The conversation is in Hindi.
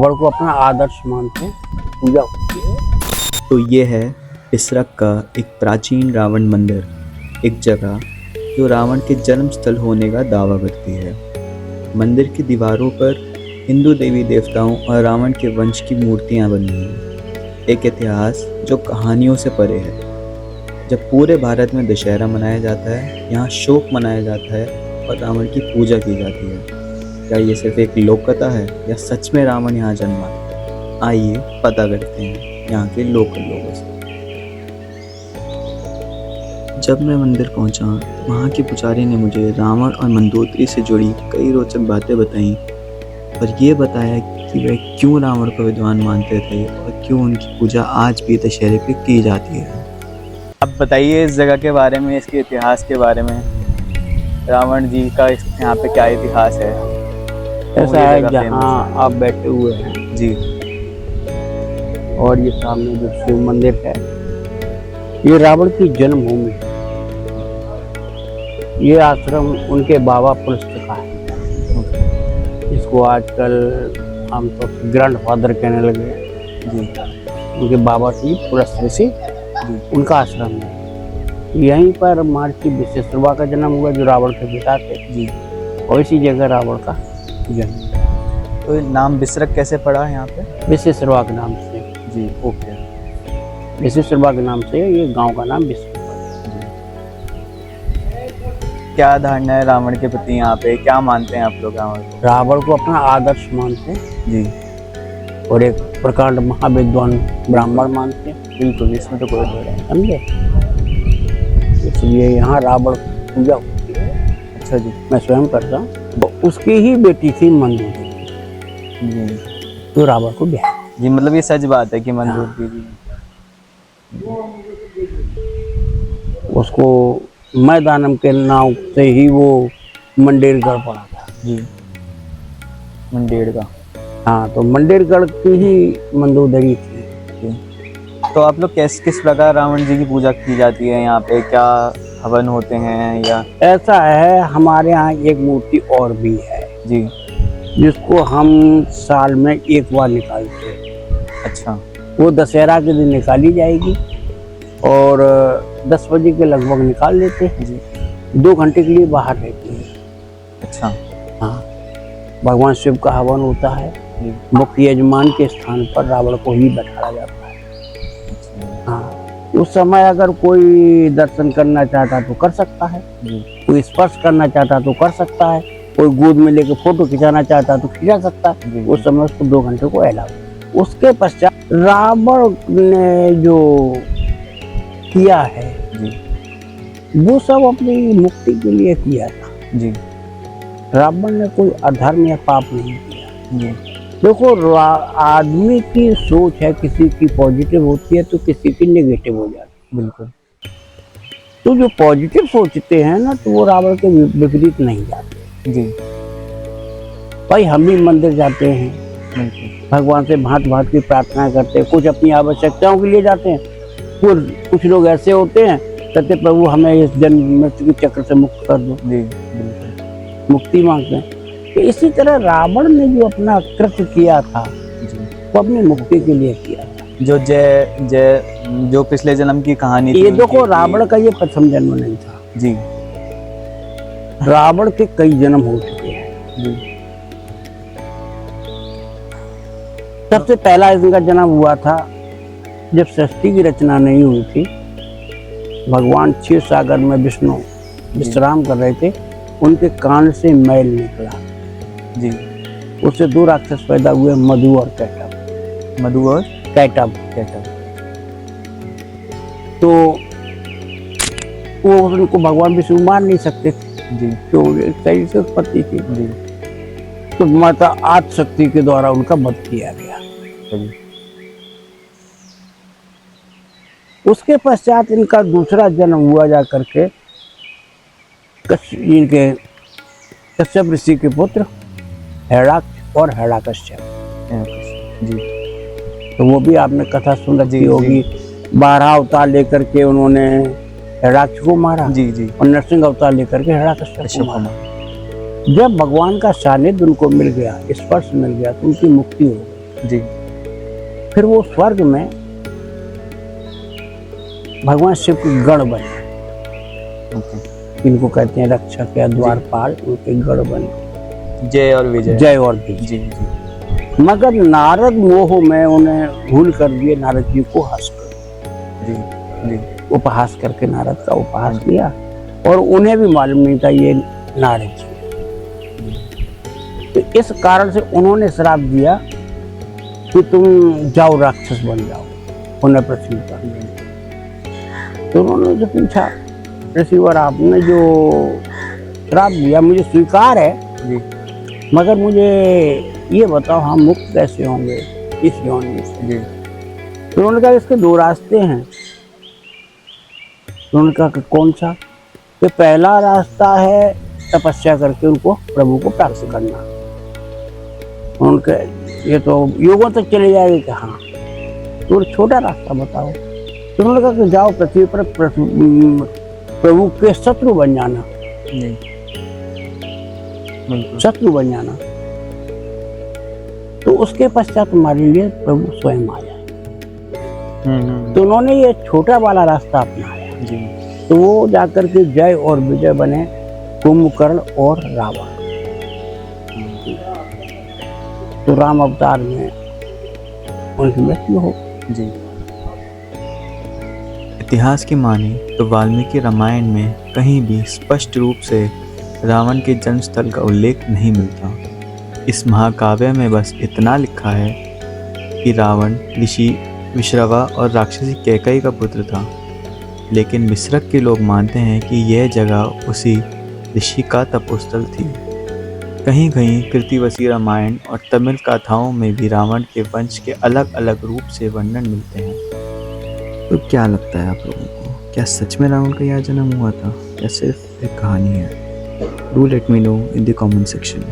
रावण को अपना आदर्श मानते हैं, पूजा होती है। तो ये है बिसरक का एक प्राचीन रावण मंदिर, एक जगह जो रावण के जन्म स्थल होने का दावा करती है। मंदिर की दीवारों पर हिंदू देवी देवताओं और रावण के वंश की मूर्तियां बनी हैं। एक इतिहास जो कहानियों से परे है। जब पूरे भारत में दशहरा मनाया जाता है, यहाँ शोक मनाया जाता है और रावण की पूजा की जाती है। क्या ये सिर्फ एक लोक कथा है या सच में रावण यहाँ जन्मा? आइए पता करते हैं यहाँ के लोकल लोगों से। जब मैं मंदिर पहुँचा, वहाँ के पुजारी ने मुझे रावण और मंदोदरी से जुड़ी कई रोचक बातें बताईं और ये बताया कि वे क्यों रावण को विद्वान मानते थे और क्यों उनकी पूजा आज भी दशहरे पे की जाती है। आप बताइए इस जगह के बारे में, इसके इतिहास के बारे में। रावण जी का यहाँ पे क्या इतिहास है? ऐसा है जहाँ आप बैठे हुए हैं जी, और ये सामने जो शिव मंदिर है, ये रावण की जन्मभूमि है। ये आश्रम उनके बाबा पुलस्त्य का है, जिसको आजकल आमतौर पर ग्रैंड फादर कहने लगे। जी, उनके बाबा जी पुलस्त्य से उनका आश्रम है। यहीं पर महर्षि विश्वेश्वरवा का जन्म हुआ, जो रावण के पिता थे जी। और इसी जगह रावण का जन्म। तो नाम बिसरक कैसे पड़ा यहाँ पे? विश्वेश्वरवा के नाम से। जी, ओके। विश्वेश्वरवा के नाम से ये गांव का नाम विश्वेश्वर। क्या धारणा है रावण के प्रति यहाँ पे? क्या मानते हैं आप लोग रावण को? रावण को अपना आदर्श मानते हैं जी, और एक प्रकांड महाविद्वान ब्राह्मण मानते हैं। बिल्कुल, इसमें तो कोई दो नहीं। समझे? इसलिए यहाँ रावण की पूजा होती है। अच्छा जी। मैं स्वयं करता हूँ। तो उसकी ही बेटी थी मंदोदरी, जी तो रावण को ब्याह। जी, मतलब ये सच बात है कि मंदोदरी जी। उसको मैदानम के नाम से ही वो मंडेरगढ़ पड़ा था। जी, मंडेर का। हाँ, तो मंडेरगढ़ की ही मंदोदरी थी। जी। तो आप लोग किस प्रकार रावण जी की पूजा की जाती है यहाँ पे? क्या हवन होते हैं या? ऐसा है, हमारे यहाँ एक मूर्ति और भी है जी, जिसको हम साल में एक बार निकालते हैं। अच्छा। वो दशहरा के दिन निकाली जाएगी और 10 बजे के लगभग निकाल लेते हैं जी। 2 घंटे के लिए बाहर रहती है। अच्छा। हाँ, भगवान शिव का हवन होता है। जी। मुख्य यजमान के स्थान पर रावण को ही बैठाया जाता है। हाँ, उस समय अगर कोई दर्शन करना चाहता तो कर सकता है, जी। कोई स्पर्श करना चाहता तो कर सकता है, कोई गोद में लेकर फोटो खिंचाना चाहता तो खिंचा सकता है। जी। उस समय उसको 2 घंटे को अलाउ। उसके पश्चात रावण ने जो किया है जी। वो सब अपनी मुक्ति के लिए किया था। जी। रावण ने कोई अधर्म या पाप नहीं किया। जी। देखो, आदमी की सोच है, किसी की पॉजिटिव होती है तो किसी की नेगेटिव हो जाती है। बिल्कुल। तो जो पॉजिटिव सोचते हैं ना, तो वो रावण के विपरीत नहीं जाते। जी, भाई हम भी मंदिर जाते हैं, बिल्कुल। भगवान से भांत भांत की प्रार्थना करते हैं, कुछ अपनी आवश्यकताओं के लिए जाते हैं। कुछ लोग ऐसे होते हैं, कहते प्रभु हमें इस जन्म मृत्यु के चक्र से मुक्त कर दो। जी, बिल्कुल। मुक्ति मांगते हैं। तो इसी तरह रावण ने जो अपना कृत्य किया था, जी। वो अपनी मुक्ति के लिए किया था। जो जो पिछले जन्म की कहानी थी ये उनकी देखो, रावण का ये प्रथम जन्म नहीं था। जी। रावण के कई जन्म हो चुके हैं। जी। सबसे पहला इनका जन्म हुआ था जब सृष्टि की रचना नहीं हुई थी। भगवान क्षीर सागर में विष्णु विश्राम कर रहे थे, उनके कान से मैल निकला। जी। उससे 2 राक्षस पैदा हुए, मधु और कैटभ। मधु और कैटभ। कैटभ। तो वो उनको भगवान विष्णु मार नहीं सकते थे। जी। तो एक शरीर से उत्पत्ति थी। जी। तो माता आदि शक्ति के द्वारा उनका वध किया गया। जी। उसके पश्चात इनका दूसरा जन्म हुआ जा करके इनके कश्यप ऋषि के पुत्र हिरण्याक्ष और हिरण्यकश्यप। जी। तो वो भी आपने कथा सुन रखी होगी। 12 अवतार लेकर के उन्होंने हिरण्याक्ष को मारा। जी। जी। और नरसिंह अवतार लेकर के हिरण्यकश्यप को मारा। जब भगवान का सानिध्य उनको मिल गया, स्पर्श मिल गया, तो उनकी मुक्ति हो गई। जी। फिर वो स्वर्ग में भगवान शिव के गढ़ बने, ओके। इनको कहते हैं रक्षक या द्वारपाल, उनके गढ़ बने, जय और विजय। जय और विजय। जी जी मगर नारद मोह में उन्हें भूल कर दिए, नारद जी को हंस कर, जी जी उपहास करके नारद का उपहास किया, और उन्हें भी मालूम नहीं था ये नारद जी है। तो इस कारण से उन्होंने श्राप दिया कि तुम जाओ राक्षस बन जाओ पुनः पृथ्वी पर। तो उन्होंने जो पूछा, ऋषिवर आपने जो श्राप दिया मुझे स्वीकार है, जी मगर मुझे ये बताओ हम मुक्त कैसे होंगे इस योनि से। जी तो उन्होंने कहा इसके दो रास्ते हैं। तो उन्होंने कहा कि कौन सा? कि पहला रास्ता है तपस्या करके उनको प्रभु को प्राप्त करना। उनके ये तो युगों तक चले जाएगी कि हाँ, तो छोटा रास्ता बताओ। तो उन्होंने कहा कि जाओ पृथ्वी पर प्रभु के शत्रु बन जाना, जी बिल्कुल। शत्रु बन जाना, तो उसके पश्चात तुम्हारे लिए प्रभु स्वयं आ जाए। तो उन्होंने ये छोटा वाला रास्ता अपनाया। जी तो वो जाकर के जय और विजय बने, कुंभकर्ण और रावण। तो राम अवतार में उनकी मृत्यु हो। जी। इतिहास की माने तो वाल्मीकि रामायण में कहीं भी स्पष्ट रूप से रावण के जन्म स्थल का उल्लेख नहीं मिलता। इस महाकाव्य में बस इतना लिखा है कि रावण ऋषि विश्रवा और राक्षसी कैकई का पुत्र था, लेकिन मिस्रक के लोग मानते हैं कि यह जगह उसी ऋषि का तपोस्थल थी। कहीं कहीं कृतिवसी रामायण और तमिल गाथाओं में भी रावण के वंश के अलग अलग रूप से वर्णन मिलते हैं। तो क्या लगता है आप लोगों को, क्या सच में रावण का यह जन्म हुआ था या सिर्फ एक कहानी है? Do let me know in the comment section.